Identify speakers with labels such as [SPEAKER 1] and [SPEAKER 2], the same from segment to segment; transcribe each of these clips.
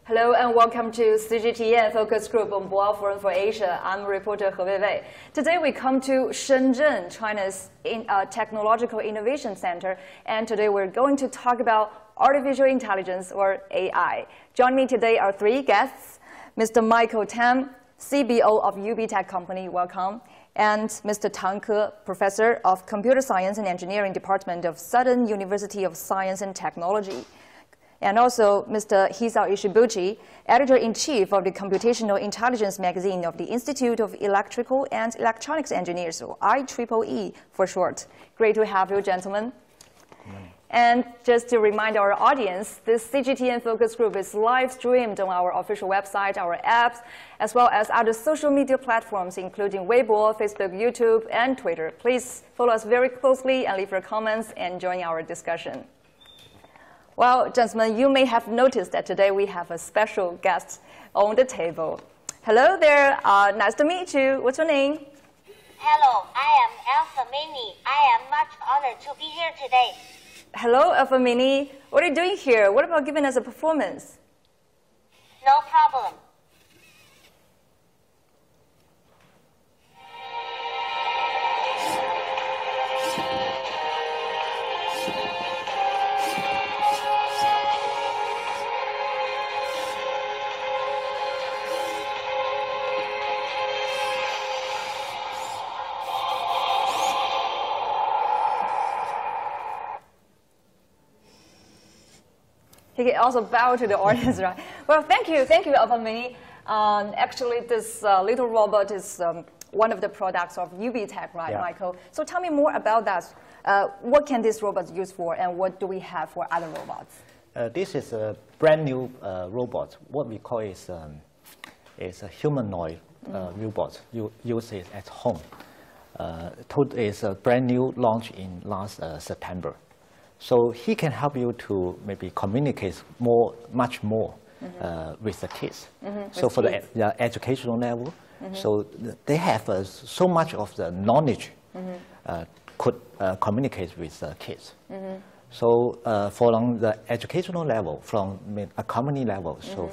[SPEAKER 1] Hello and welcome to CGTN Focus Group on Boao Forum for Asia. I'm reporter He Weiwei. Today we come to Shenzhen, China's Technological Innovation Center, and today we're going to talk about artificial intelligence, or AI. Joining me today are three guests: Mr. Michael Tam, CBO of UB Tech Company, welcome, and Mr. Tang Ke, Professor of Computer Science and Engineering Department of Southern University of Science and Technology. And also Mr. Hisao Ishibuchi, Editor-in-Chief of the Computational Intelligence Magazine of the Institute of Electrical and Electronics Engineers, or IEEE for short. Great to have you, gentlemen. And just to remind our audience, this CGTN Focus Group is live streamed on our official website, our apps, as well as other social media platforms, including Weibo, Facebook, YouTube, and Twitter. Please follow us very closely and leave your comments and join our discussion. Well, gentlemen, you may have noticed that today we have a special guest on the table. Hello there. Nice to meet you. What's your name?
[SPEAKER 2] Hello, I am Alpha Mini. I am much honored to be here today.
[SPEAKER 1] Hello, Alpha Mini. What are you doing here? What about giving us a performance?
[SPEAKER 2] No problem.
[SPEAKER 1] He can also bow to the audience, right? Well, thank you, Alpha Mini. Actually, this little robot is one of the products of UB Tech, right, yeah. Michael? So tell me more about that. What can this robot use for, and what do we have for other robots?
[SPEAKER 3] This is a brand new robot. What we call is a humanoid robot. You use it at home. It's a brand new launch in last September. So he can help you to maybe communicate much more with the kids. So for the educational level, so they have so much of the knowledge could communicate with the kids. So from the educational level, from a company level, so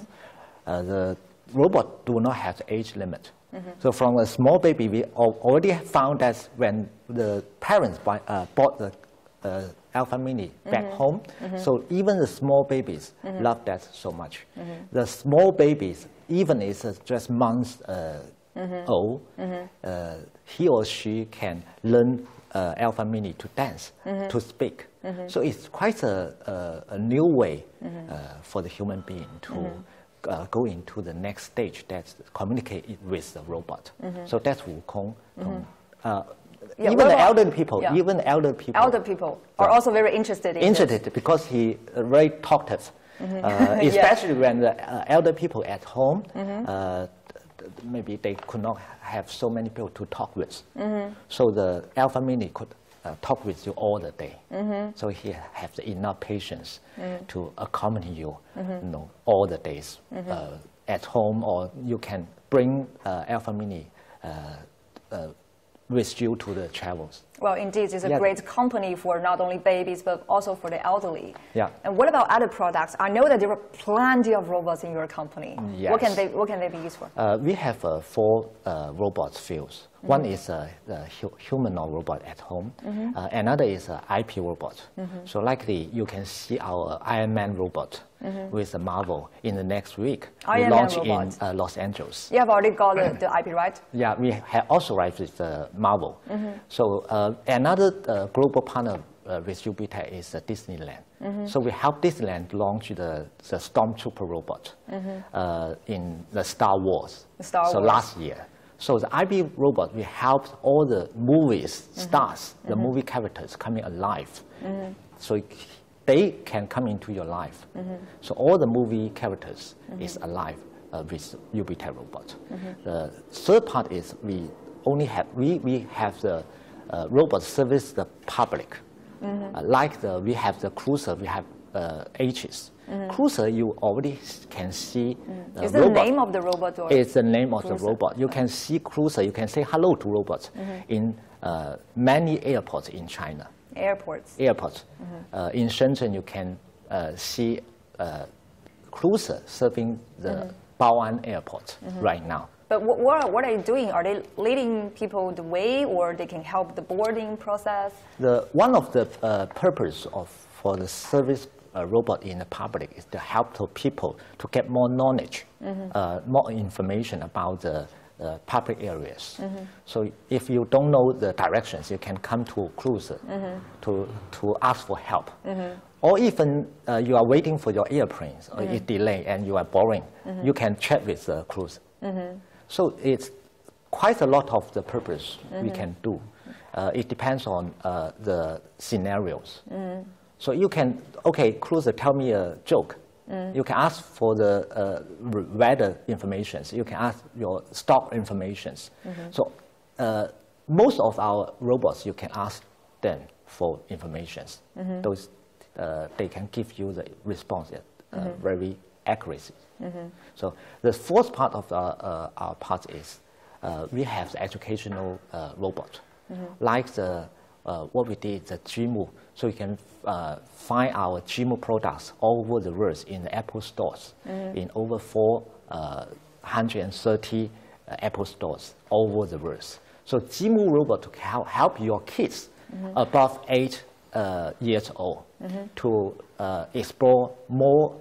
[SPEAKER 3] the robot do not have age limit. So from a small baby, we already found that when the parents bought the Alpha Mini back home, so even the small babies love that so much. The small babies, even is just months old, he or she can learn Alpha Mini to dance, to speak. So it's quite a new way for the human being to go into the next stage, that's communicate with the robot. So that's Wukong. Even the elder people, elder people are also very interested in this. Because he very talkative, especially when the elder people at home, maybe they could not have so many people to talk with. So the Alpha Mini could talk with you all the day. So he has enough patience to accompany you, all the days at home, or you can bring Alpha Mini with you to the travels. Well, indeed, it's a great company for not only babies, but also for the elderly. Yeah. And what about other products? I know that there are plenty of robots in your company. Yes. What can they be used for? We have 4 robot fields. One is the humanoid robot at home. Another is an IP robot. So likely you can see our Iron Man robot with Marvel in the next week. We launch in Los Angeles. You have already got the IP, right? Yeah, we have also right with Marvel. So another global partner with UB Tech is Disneyland. So we help Disneyland launch the Stormtrooper robot in the Star Wars. So last year. So the IP robot, we helped all the movies stars, the movie characters coming alive. So they can come into your life. So all the movie characters is alive with UB Tech robot. The third part is we have the robot service the public. Like we have the cruiser, we have H's. Cruiser, you already can see
[SPEAKER 1] is the name of the robot? Or
[SPEAKER 3] it's the name of the robot. You can see cruiser, you can say hello to robots in many airports in China.
[SPEAKER 1] Airports.
[SPEAKER 3] In Shenzhen, you can see cruiser serving the Boao Airport right now.
[SPEAKER 1] But what are they doing? Are they leading people the way, or they can help the boarding process?
[SPEAKER 3] One of the purpose for the service robot in the public is to help the people to get more knowledge, more information about the public areas. So if you don't know the directions, you can come to a cruiser to ask for help. Or even you are waiting for your airplanes, or it's delayed and you are boring, you can chat with the cruiser. So it's quite a lot of the purpose we can do. It depends on the scenarios. So you can, okay, cruiser, tell me a joke. You can ask for the weather information. You can ask your stock information. So most of our robots, you can ask them for information. Those, they can give you the response very accuracy. So the fourth part of our part is we have the educational robot, like what we did, the Gmu. So you can find our Gmu products all over the world in the Apple stores, in over 430 Apple stores all over the world. So Gmu robot to help your kids above 8 years old to explore more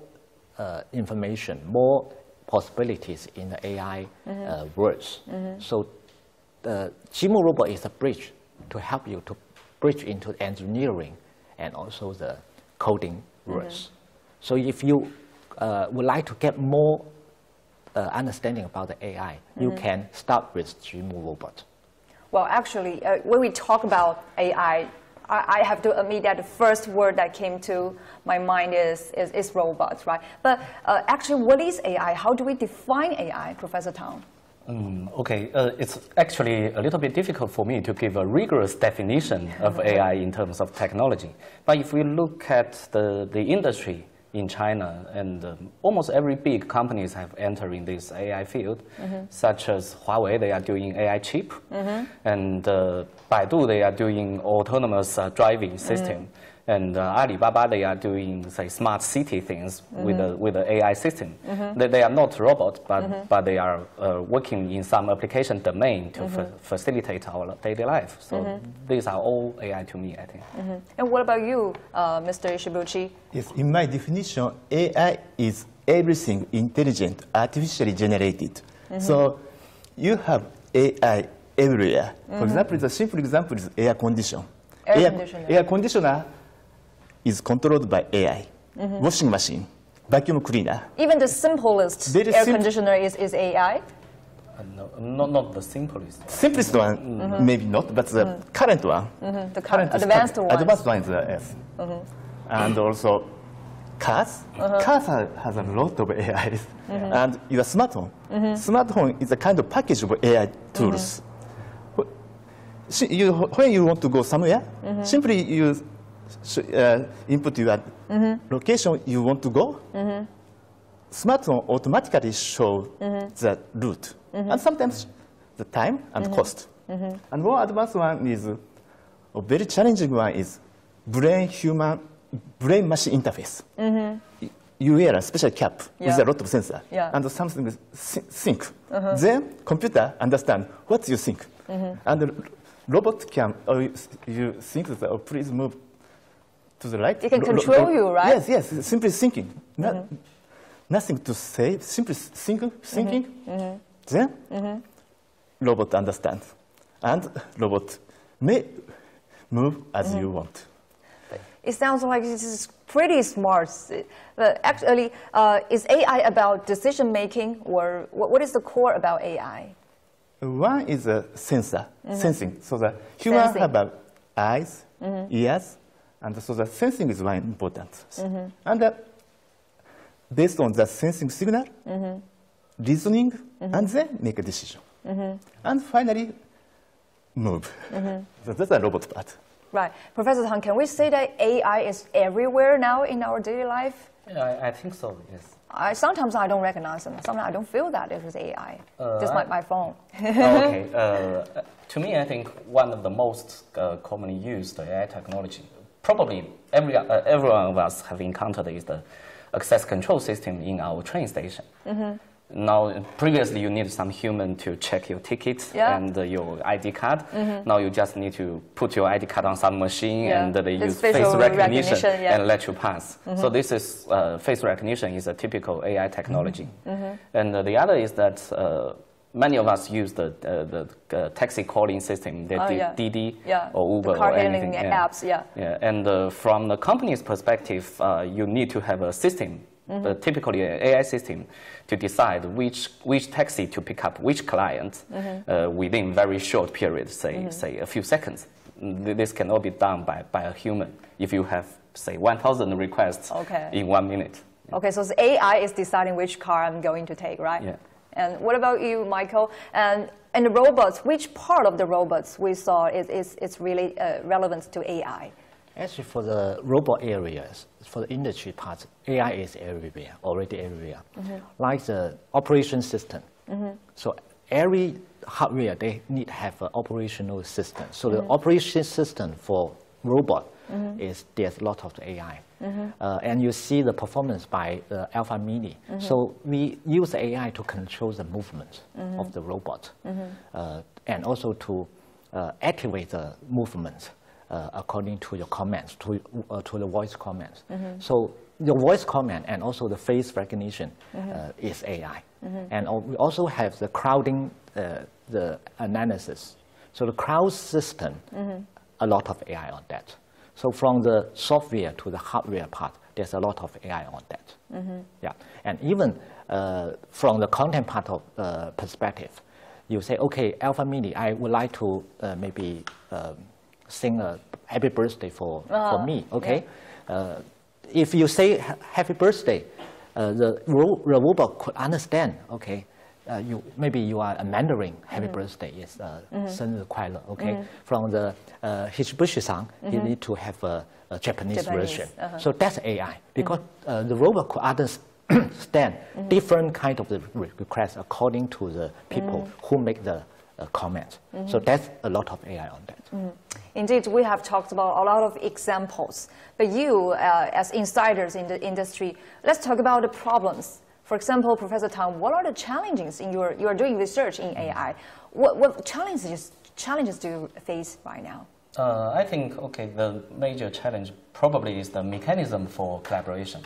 [SPEAKER 3] information, more possibilities in the AI worlds. So the Gmu robot is a bridge to help you to bridge into engineering and also the coding worlds. So if you would like to get more understanding about the AI, you can start with Gmu robot.
[SPEAKER 1] Well, actually, when we talk about AI, I have to admit that the first word that came to my mind is robots, right? But actually, what is AI? How do we define AI, Professor Tang?
[SPEAKER 4] Okay, it's actually a little bit difficult for me to give a rigorous definition of AI in terms of technology. But if we look at the industry in China, and almost every big companies have entered in this AI field, such as Huawei, they are doing AI chip, and Baidu, they are doing autonomous driving system, and Alibaba, they are doing, say, smart city things with the AI system. They are not robots, but they are working in some application domain to facilitate our daily life. So these are all AI to me, I think.
[SPEAKER 1] And what about you, Mr. Ishibuchi?
[SPEAKER 5] Yes, in my definition, AI is everything intelligent, artificially generated. So you have AI everywhere. For example, the simple example is air conditioner. Air conditioner is controlled by AI. Washing machine, vacuum cleaner.
[SPEAKER 1] Even the simplest air conditioner is AI?
[SPEAKER 4] No, not the simplest.
[SPEAKER 5] Simplest one, maybe not, but the current one.
[SPEAKER 1] The advanced one.
[SPEAKER 5] Advanced one is yes. And also cars. Cars has a lot of AIs. And your smartphone. Smartphone is a kind of package of AI tools. When you want to go somewhere, simply you input your location you want to go. Smartphone automatically show the route, and sometimes the time and cost. And more advanced one is a very challenging one is brain-machine interface. You wear a special cap with a lot of sensor, and something is think. Then computer understand what you think, and the robot can. You think that please move to the right.
[SPEAKER 1] It can control you, right?
[SPEAKER 5] Yes, simply thinking. Nothing to say, simply thinking. Then robot understand, and robot may move as you want.
[SPEAKER 1] It sounds like this is pretty smart. But actually, is AI about decision making, or what is the core about AI?
[SPEAKER 5] One is a sensor, sensing. So the human have eyes, ears, and so the sensing is one important. And based on the sensing signal, reasoning, and then make a decision. And finally, move. So that's a robot part.
[SPEAKER 1] Right. Professor Tang, can we say that AI is everywhere now in our daily life?
[SPEAKER 4] Yeah, I think so, yes.
[SPEAKER 1] Sometimes I don't recognize them. Sometimes I don't feel that it was AI. Just my phone.
[SPEAKER 4] Okay. To me, I think one of the most commonly used AI technology, probably every one of us have encountered, is the access control system in our train station. Now, previously you need some human to check your ticket and your ID card. Now you just need to put your ID card on some machine and they use face recognition and let you pass. So this is, face recognition is a typical AI technology. And the other is that many of us use the taxi calling system, the Didi or Uber or anything.
[SPEAKER 1] Apps,
[SPEAKER 4] And from the company's perspective, you need to have a system, typically an AI system, to decide which taxi to pick up which client within very short periods, say a few seconds. This can all be done by a human if you have, say, 1,000 requests in 1 minute.
[SPEAKER 1] Okay, so the AI is deciding which car I'm going to take, right?
[SPEAKER 4] Yeah.
[SPEAKER 1] And what about you, Michael? And the robots, which part of the robots we saw is really relevant to AI?
[SPEAKER 3] Actually, for the robot areas, for the industry parts, AI is everywhere, already everywhere. Like the operation system. So every hardware, they need to have an operational system. So the operation system for robot there's a lot of AI. And you see the performance by Alpha Mini. So we use AI to control the movement of the robot and also to activate the movement according to your commands, to the voice commands. So the voice command and also the face recognition is AI. And we also have the crowding, the analysis. So the crowd system, a lot of AI on that. So from the software to the hardware part, there's a lot of AI on that. Yeah, and even from the content part of perspective, you say, okay, Alpha Mini, I would like to maybe sing a happy birthday for me, okay? If you say happy birthday, the robot could understand, okay, maybe you are a Mandarin, happy birthday is 生日快乐, okay? From the Hichibushi-san, he need to have a Japanese version. So that's AI, because the robot could understand different kind of the requests according to the people who make the comments. So that's a lot of AI on that.
[SPEAKER 1] Indeed, we have talked about a lot of examples, but you, as insiders in the industry, let's talk about the problems. For example, Professor Tang, what are the challenges in you are doing research in AI? What challenges do you face right now?
[SPEAKER 4] I think, okay, the major challenge probably is the mechanism for collaboration.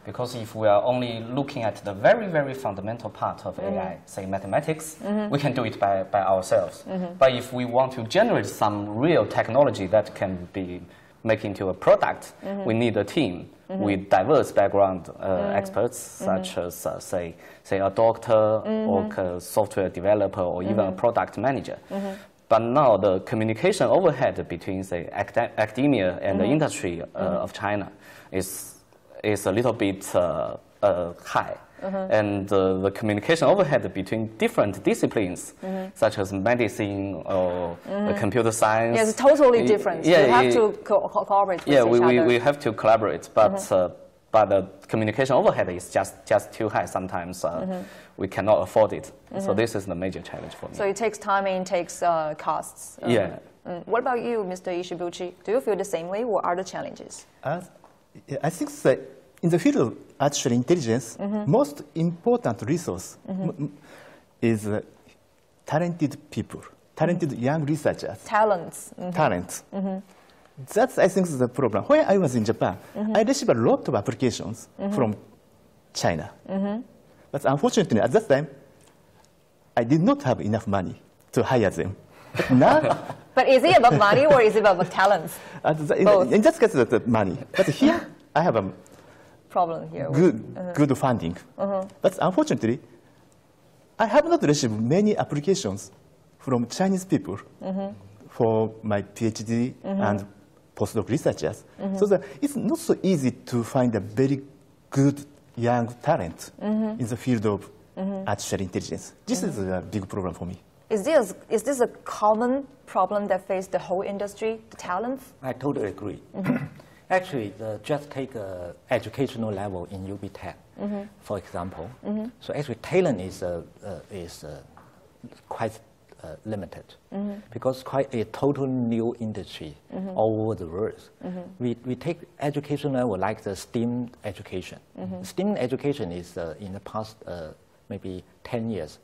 [SPEAKER 4] Because if we are only looking at the very, very fundamental part of AI, say mathematics, we can do it by ourselves. But if we want to generate some real technology that can be made into a product, we need a team with diverse background experts, such as, say a doctor or a software developer or even a product manager. But now the communication overhead between, say, academia and the industry of China is a little bit high. And the communication overhead between different disciplines, such as medicine or computer science.
[SPEAKER 1] Yes, it's totally different. You have to cooperate with each other.
[SPEAKER 4] We have to collaborate, but the communication overhead is just too high. Sometimes we cannot afford it. So this is the major challenge for me.
[SPEAKER 1] So it takes time and it takes costs. What about you, Mr. Ishibuchi? Do you feel the same way? What are the challenges?
[SPEAKER 5] I think that in the field of artificial intelligence, most important resource is talented people, talented young researchers.
[SPEAKER 1] Talents.
[SPEAKER 5] Talents. That's, I think, the problem. When I was in Japan, I received a lot of applications from China. But unfortunately, at that time, I did not have enough money to hire them. But now,
[SPEAKER 1] but is it about money or is it about talents?
[SPEAKER 5] In that case, that's money. But here, I have a
[SPEAKER 1] problem here.
[SPEAKER 5] Good funding. But unfortunately, I have not received many applications from Chinese people for my PhD and postdoc researchers. So that it's not so easy to find a very good young talent in the field of artificial intelligence. This is a big problem for me.
[SPEAKER 1] Is this a common problem that faces the whole industry, the talents?
[SPEAKER 3] I totally agree. Actually, just take educational level in UB Tech, for example. So actually, talent is quite limited because quite a total new industry all over the world. We take education level like the STEAM education. STEAM education is in the past maybe 10 years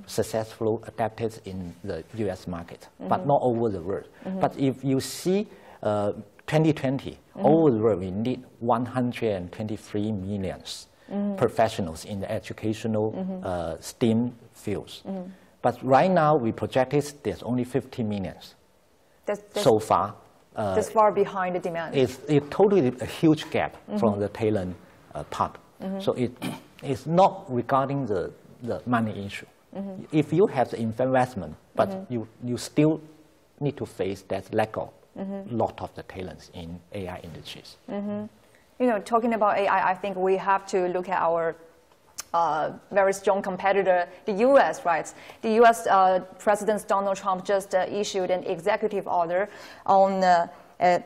[SPEAKER 3] successfully adapted in the US market, but not over the world. But if you see 2020, over the world we need 123 million professionals in the educational STEAM fields. But right now, we projected there's only 50 million so far.
[SPEAKER 1] That's far behind the demand.
[SPEAKER 3] It's totally a huge gap from the talent part. So it's not regarding the money issue. If you have the investment, but you still need to face that lack of lot of the talents in AI industries.
[SPEAKER 1] You know, talking about AI, I think we have to look at our very strong competitor, the U.S., right? The U.S. President Donald Trump just issued an executive order on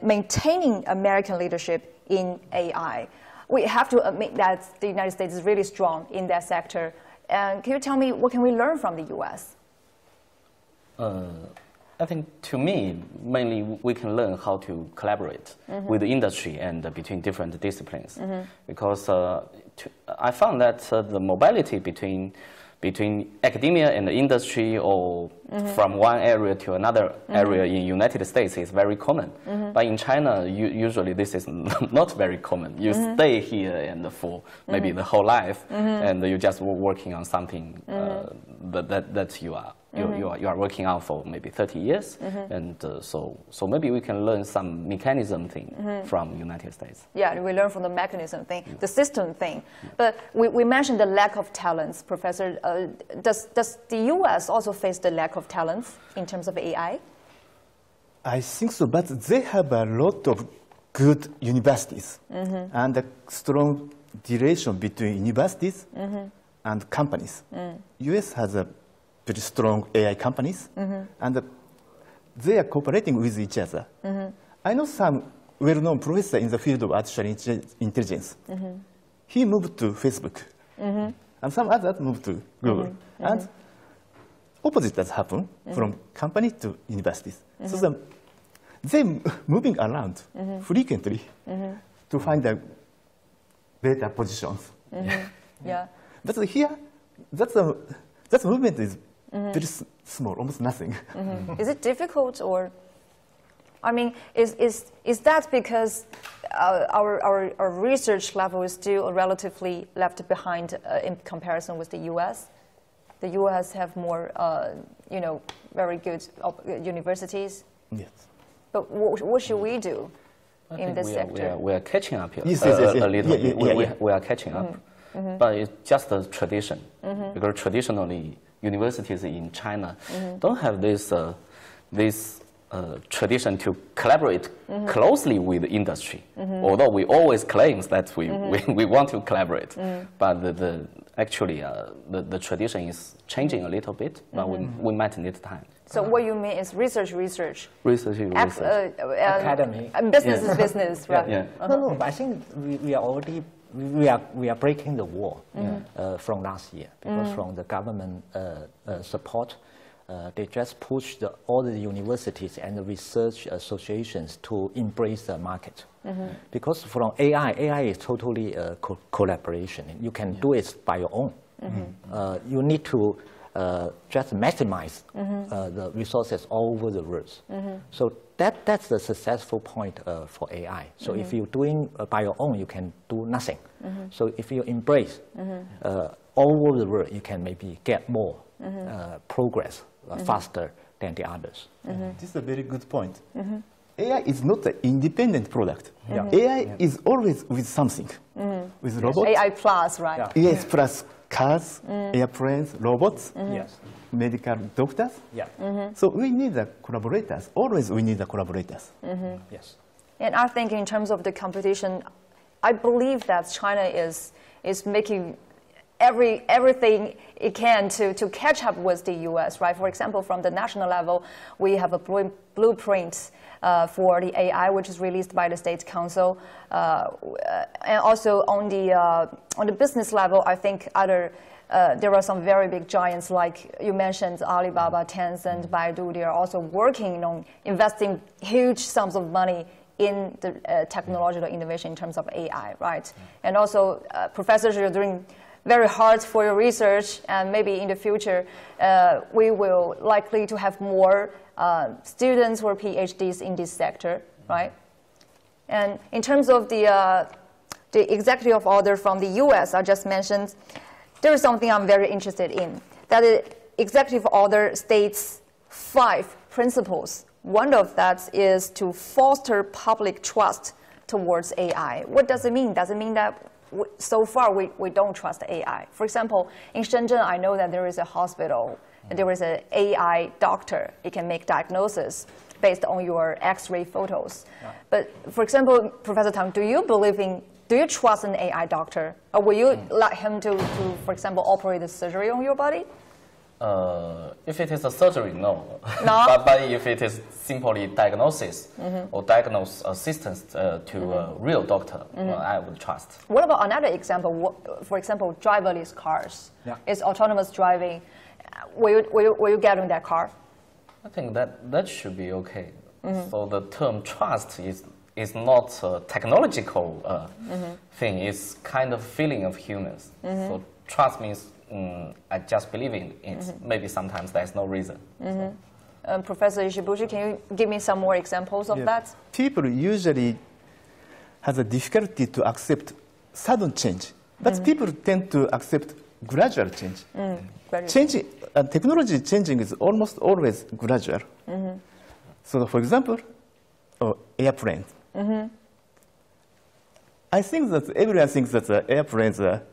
[SPEAKER 1] maintaining American leadership in AI. We have to admit that the United States is really strong in that sector. And can you tell me, what can we learn from the U.S.?
[SPEAKER 4] I think, to me, mainly we can learn how to collaborate with the industry and between different disciplines. Because I found that the mobility between academia and the industry, or from one area to another area in United States, is very common. But in China, usually this is not very common. You stay here and for maybe the whole life, and you're just working on something that you are working on for maybe 30 years, and so maybe we can learn some mechanism thing from United States.
[SPEAKER 1] Yeah, we learn from the mechanism thing, the system thing. But we mentioned the lack of talents, Professor. Does the U.S. also face the lack of talents in terms of AI?
[SPEAKER 5] I think so, but they have a lot of good universities and a strong relation between universities and companies. U.S. has a very strong AI companies, and they are cooperating with each other. I know some well-known professor in the field of artificial intelligence. He moved to Facebook, and some others moved to Google. And opposite does happen from company to universities. So they're moving around frequently to find the better positions.
[SPEAKER 1] Yeah.
[SPEAKER 5] But here, that movement is very small, almost nothing.
[SPEAKER 1] Is it difficult, or, I mean, is that because our research level is still relatively left behind in comparison with the U.S.? The U.S. have more, you know, very good universities.
[SPEAKER 5] Yes.
[SPEAKER 1] But what should we do in this sector?
[SPEAKER 4] We are catching up here
[SPEAKER 5] Yes,
[SPEAKER 4] a little bit. We are catching up. But it's just a tradition, because traditionally universities in China don't have this tradition to collaborate closely with the industry. Although we always claim that we want to collaborate, but actually the tradition is changing a little bit. But we might need time.
[SPEAKER 1] So what you mean is research.
[SPEAKER 4] Research.
[SPEAKER 3] Academy.
[SPEAKER 1] Business is business, right?
[SPEAKER 4] Yeah.
[SPEAKER 3] No, but I think we are already we are breaking the wall from last year, because from the government support, they just pushed all the universities and the research associations to embrace the market. Because from AI is totally collaboration. You can do it by your own. You need to just maximize the resources all over the world. So that's the successful point for AI. So if you're doing by your own, you can do nothing. So if you embrace all over the world, you can maybe get more progress faster than the others.
[SPEAKER 5] This is a very good point. AI is not an independent product. AI is always with something, with robots.
[SPEAKER 1] AI plus, right?
[SPEAKER 5] Yes, plus cars, airplanes, robots, medical doctors. So we need the collaborators. Always we need the collaborators.
[SPEAKER 3] Yes.
[SPEAKER 1] And I think in terms of the competition, I believe that China is making everything it can to catch up with the US, right? For example, from the national level, we have a blueprint for the AI, which is released by the State Council. And also on the business level, I think there are some very big giants like you mentioned, Alibaba, Tencent, Baidu. They are also working on investing huge sums of money in the technological innovation in terms of AI, right? And also, professors, you're doing very hard for your research, and maybe in the future, we will likely to have more students or PhDs in this sector, right? And in terms of the executive order from the US, I just mentioned, there is something I'm very interested in. That the executive order states 5 principles. One of that is to foster public trust towards AI. What does it mean? Does it mean that so far we don't trust AI? For example, in Shenzhen, I know that there is a hospital, and there is an AI doctor. It can make diagnosis based on your X-ray photos. Right. But for example, Professor Tang, do you trust an AI doctor? Or will you let him to, for example, operate the surgery on your body?
[SPEAKER 4] If it is a surgery, no.
[SPEAKER 1] No?
[SPEAKER 4] but if it is simply diagnosis or diagnose assistance to a real doctor, I would trust.
[SPEAKER 1] What about another example? For example, driverless cars.
[SPEAKER 3] Yeah.
[SPEAKER 1] It's autonomous driving. Will you get in that car?
[SPEAKER 4] I think that should be okay. So the term trust is not a technological thing. It's kind of feeling of humans. So trust means I just believe in it. Maybe sometimes there's no reason.
[SPEAKER 1] Professor Ishibushi, can you give me some more examples of that?
[SPEAKER 5] People usually have a difficulty to accept sudden change, but people tend to accept gradual change. Changing, technology changing is almost always gradual. So, for example, airplanes. I think that everyone thinks that airplanes are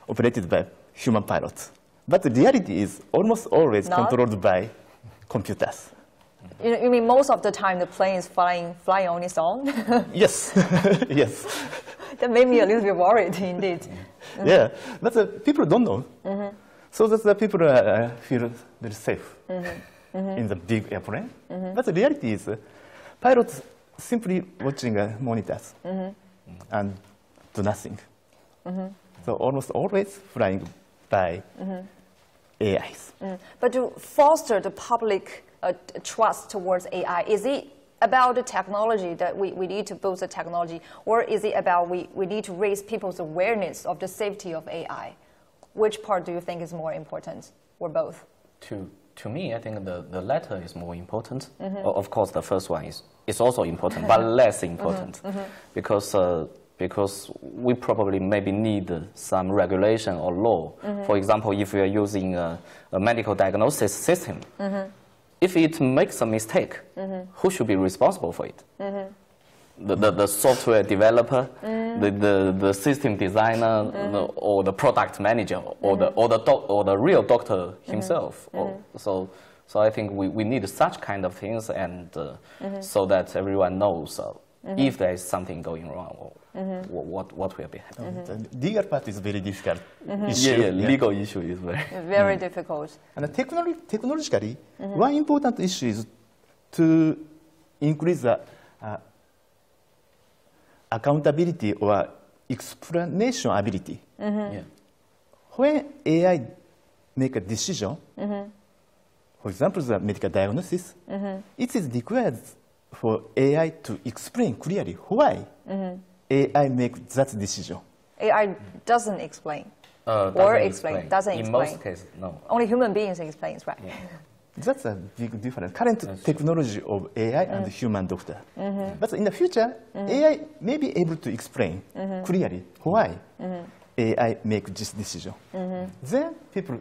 [SPEAKER 5] operated by human pilots, but the reality is almost always controlled by computers.
[SPEAKER 1] You mean most of the time the plane is flying on its own?
[SPEAKER 5] Yes, yes.
[SPEAKER 1] That made me a little bit worried, indeed.
[SPEAKER 5] Yeah, but people don't know. So that people feel very safe in the big airplane. But the reality is pilots simply watching monitors and do nothing. So almost always flying by AIs.
[SPEAKER 1] But to foster the public trust towards AI, is it about the technology that we need to boost the technology, or is it about we need to raise people's awareness of the safety of AI? Which part do you think is more important, or both?
[SPEAKER 4] To me, I think the latter is more important. Of course, the first one is also important, but less important, because we probably maybe need some regulation or law. For example, if we are using a medical diagnosis system, if it makes a mistake, who should be responsible for it? The software developer, the system designer, or the product manager, or the real doctor himself. So I think we need such kind of things, and so that everyone knows if there is something going wrong, or what will be happening.
[SPEAKER 5] The legal part is very difficult.
[SPEAKER 4] Yeah, legal issue is
[SPEAKER 1] very difficult.
[SPEAKER 5] And technologically, one important issue is to increase the accountability or explanation ability. When AI make a decision, for example, the medical diagnosis, it is required for AI to explain clearly why AI makes that decision.
[SPEAKER 1] AI doesn't explain. Doesn't explain.
[SPEAKER 4] In most cases, no.
[SPEAKER 1] Only human beings explains, right?
[SPEAKER 5] Yeah. That's a big difference. Current technology of AI and human doctor. But in the future, AI may be able to explain clearly why AI makes this decision. Then people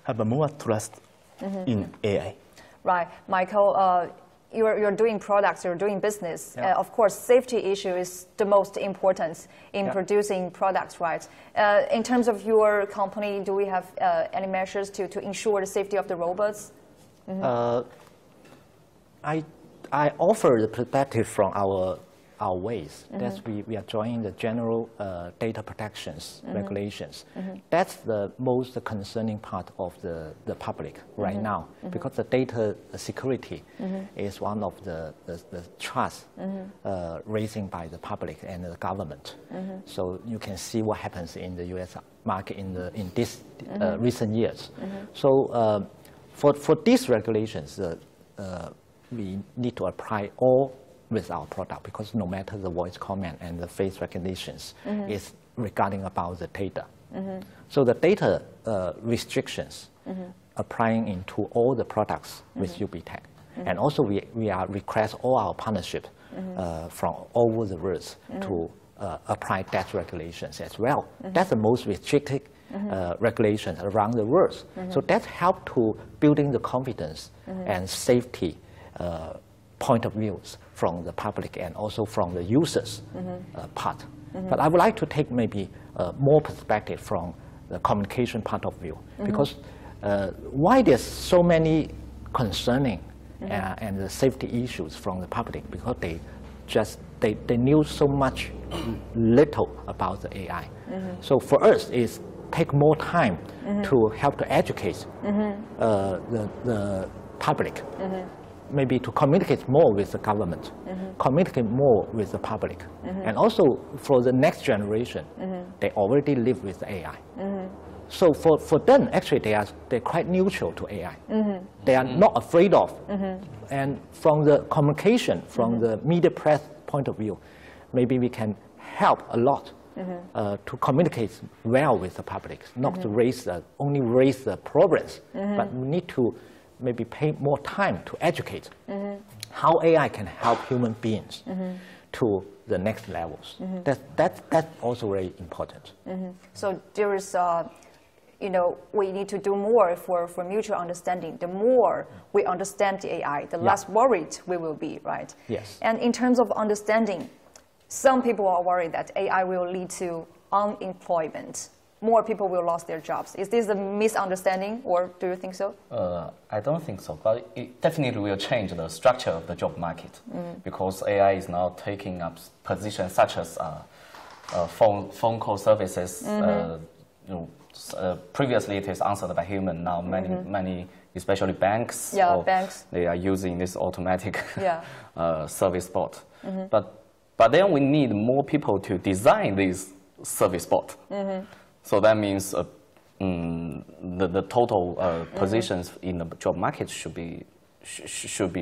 [SPEAKER 5] have a more trust in AI.
[SPEAKER 1] Right. Michael, you're doing products, you're doing business. Of course, safety issue is the most important in producing products, right? In terms of your company, do we have any measures to ensure the safety of the robots?
[SPEAKER 3] I offer the perspective from our our ways. That's we are joining the general data protections regulations. That's the most concerning part of the public right now, because the data security is one of the trust raising by the public and the government. So you can see what happens in the U.S. market in this recent years. So for these regulations, we need to apply all with our product, because no matter the voice command and the face recognitions is regarding about the data. So the data restrictions applying into all the products with UBTech. And also we are request all our partnership from all over the world to apply that regulations as well. That's the most restricted regulations around the world. So that help to building the confidence and safety point of views from the public and also from the users part. But I would like to take maybe more perspective from the communication part of view, because why there's so many concerning and the safety issues from the public, because they knew so much little about the AI. So for us, it's take more time to help to educate the public, maybe to communicate more with the government, communicate more with the public. And also for the next generation, they already live with AI. So for them, actually, they're quite neutral to AI. They are not afraid of. And from the communication, from the media press point of view, maybe we can help a lot to communicate well with the public, not to only raise the problems, but we need to maybe pay more time to educate how AI can help human beings to the next levels. That's also very important.
[SPEAKER 1] So there is, we need to do more for mutual understanding. The more we understand the AI, the less worried we will be, right?
[SPEAKER 3] Yes.
[SPEAKER 1] And in terms of understanding, some people are worried that AI will lead to unemployment. More people will lose their jobs. Is this a misunderstanding, or do you think so?
[SPEAKER 4] I don't think so, but it definitely will change the structure of the job market, because AI is now taking up positions such as phone call services. Previously it is answered by human. Now many, especially banks,
[SPEAKER 1] banks,
[SPEAKER 4] they are using this automatic service bot. But then we need more people to design this service bot. So that means the total positions in the job market should be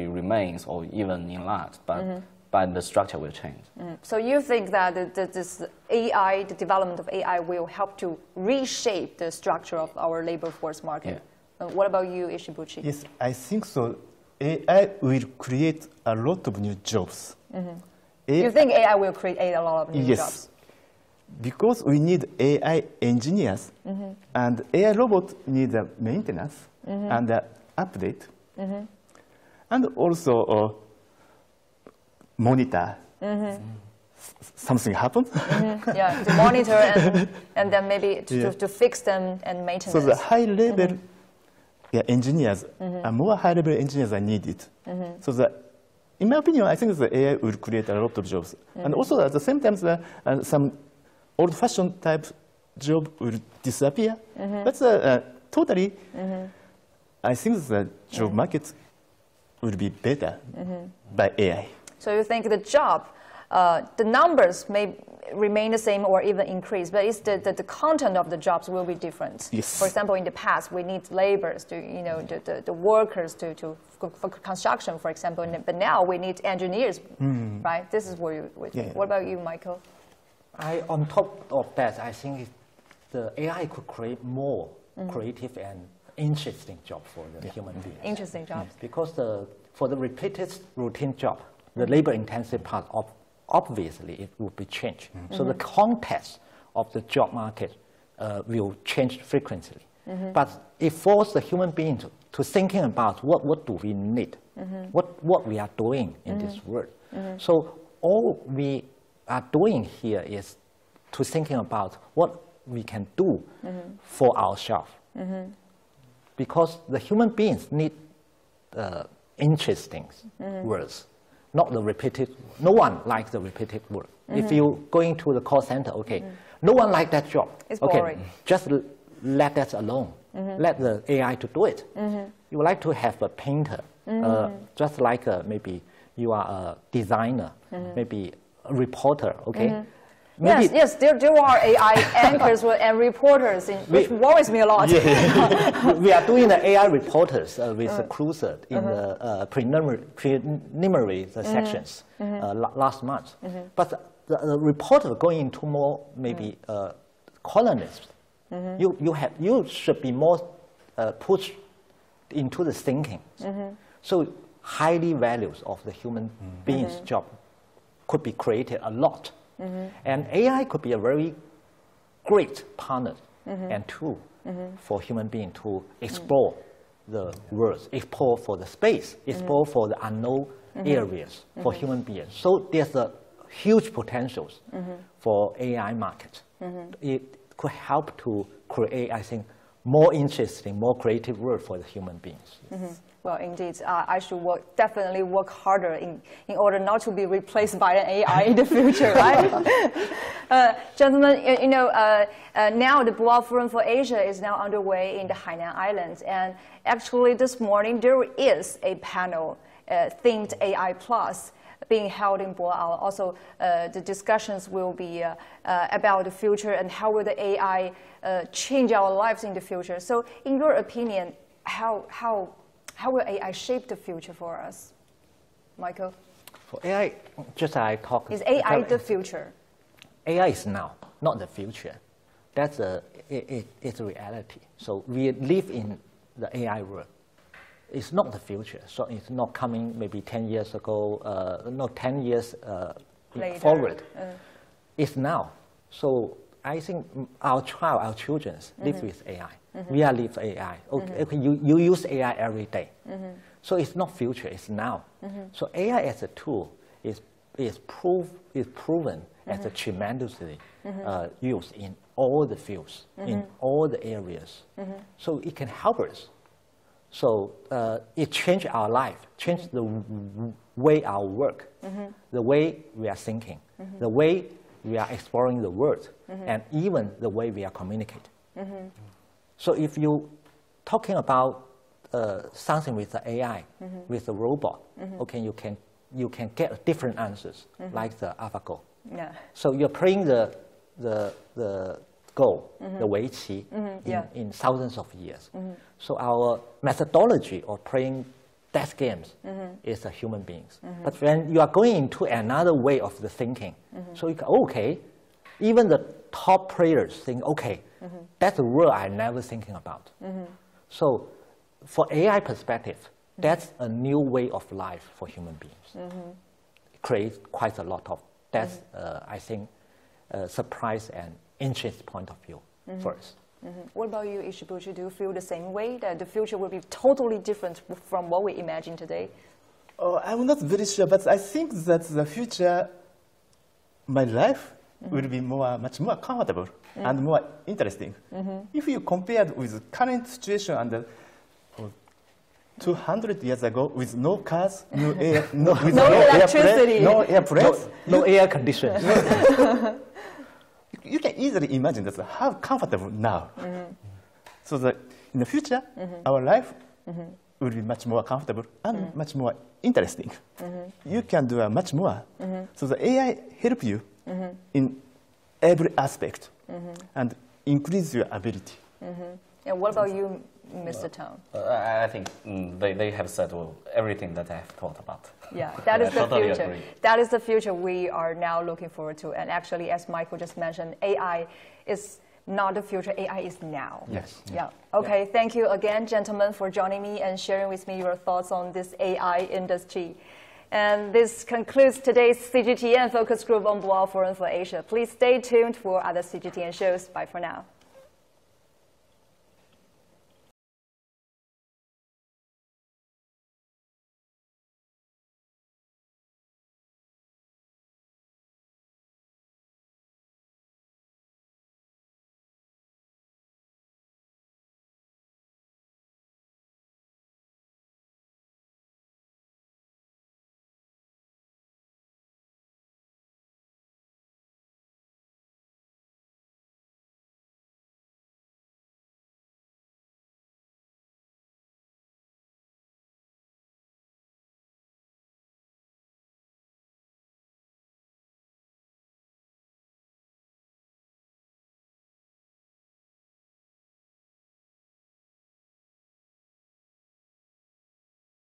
[SPEAKER 4] remains or even enlarged, but the structure will change.
[SPEAKER 1] So you think that this AI, the development of AI, will help to reshape the structure of our labor force market? What about you, Ishibuchi?
[SPEAKER 5] Yes, I think so. AI will create a lot of new jobs.
[SPEAKER 1] You think AI will create a lot of new jobs?
[SPEAKER 5] Because we need AI engineers, and AI robots need maintenance and update, and also monitor something happens.
[SPEAKER 1] To monitor and then maybe to fix them and maintenance.
[SPEAKER 5] So the high-level engineers, more high-level engineers are needed. So in my opinion, I think the AI will create a lot of jobs. And also at the same time, some old-fashioned type job will disappear. But totally, I think the job market will be better by AI.
[SPEAKER 1] So you think the job, the numbers may remain the same or even increase, but it's the content of the jobs will be different.
[SPEAKER 5] Yes.
[SPEAKER 1] For example, in the past, we need laborers to, the workers for construction, for example, but now we need engineers, right? This is where you think. What about you, Michael?
[SPEAKER 3] On top of that, I think the AI could create more creative and interesting job for the human beings.
[SPEAKER 1] Interesting jobs.
[SPEAKER 3] Because for the repeated routine job, the labor-intensive part, obviously it will be changed. So the context of the job market will change frequently. But it forces the human being to thinking about what do we need, what we are doing in this world. So all we are doing here is to thinking about what we can do for ourselves. Because the human beings need interesting words. not the repetitive. No one likes the repetitive work. If you go into the call center, okay, no one likes that job.
[SPEAKER 1] It's boring.
[SPEAKER 3] Okay, just let that alone. Let the AI to do it. You would like to have a painter, just like maybe you are a designer, maybe a reporter, okay? Maybe
[SPEAKER 1] Yes, there are AI anchors and reporters, which worries me a lot.
[SPEAKER 3] we are doing the AI reporters with the cruiser in the preliminary sections last month. But the reporter going into more maybe colonists. You should be more pushed into the thinking. So highly values of the human being's job could be created a lot. And AI could be a very great partner and tool for human beings to explore the world, explore for the space, explore for the unknown areas for human beings. So there's a huge potentials for AI market. It could help to create, I think, more interesting, more creative world for the human beings.
[SPEAKER 1] Well, indeed, I should definitely work harder in order not to be replaced by an AI in the future, right? Gentlemen, now the Boao Forum for Asia is now underway in the Hainan Islands, and actually this morning there is a panel themed AI Plus being held in Boao. Also, the discussions will be about the future and how will the AI change our lives in the future. So, in your opinion, how will AI shape the future for us? Michael?
[SPEAKER 3] For AI, just I talked.
[SPEAKER 1] Is AI the future?
[SPEAKER 3] AI is now, not the future. That's it's a reality. So we live in the AI world. It's not the future. So it's not coming maybe 10 years ago, not 10 years forward. It's now. So I think our children live with AI. We are live AI. Okay, you use AI every day. So it's not future, it's now. So AI as a tool is proven as a tremendously used in all the fields, in all the areas. So it can help us. So it changed our life, changed the way our work, the way we are thinking, the way we are exploring the world, and even the way we are communicating. So if you talking about something with the AI, with the robot, okay, you can get different answers, like the AlphaGo.
[SPEAKER 1] Yeah.
[SPEAKER 3] So you're playing the Go, the Weiqi, in thousands of years. So our methodology of playing that games is the human beings. But when you are going into another way of the thinking, so you go, okay, even the top players think, okay, that's a world I never thinking about. So for AI perspective, that's a new way of life for human beings. It creates quite a lot of, that's, I think, surprise and interest point of view for us.
[SPEAKER 1] What about you, Ishibuchi? Do you feel the same way, that the future will be totally different from what we imagine today?
[SPEAKER 5] Oh, I'm not very sure, but I think that the future, my life will be much more comfortable and more interesting. If you compare with the current situation and 200 years ago, with no cars, no air, no
[SPEAKER 1] electricity,
[SPEAKER 5] no airplanes,
[SPEAKER 3] no air conditions.
[SPEAKER 5] You can easily imagine that how comfortable now. So that in the future, our life will be much more comfortable and much more interesting. You can do much more. So the AI help you in every aspect and increase your ability.
[SPEAKER 1] And what about you, Mr. Tang?
[SPEAKER 4] I think they have said everything that I have thought about.
[SPEAKER 1] Yeah, that is the
[SPEAKER 4] totally
[SPEAKER 1] future.
[SPEAKER 4] agree.
[SPEAKER 1] That is the future we are now looking forward to. And actually, as Michael just mentioned, AI is not the future, AI is now.
[SPEAKER 3] Yes.
[SPEAKER 1] Yeah. Okay, thank you again, gentlemen, for joining me and sharing with me your thoughts on this AI industry. And this concludes today's CGTN Focus Group on Boao Forum for Asia. Please stay tuned for other CGTN shows. Bye for now.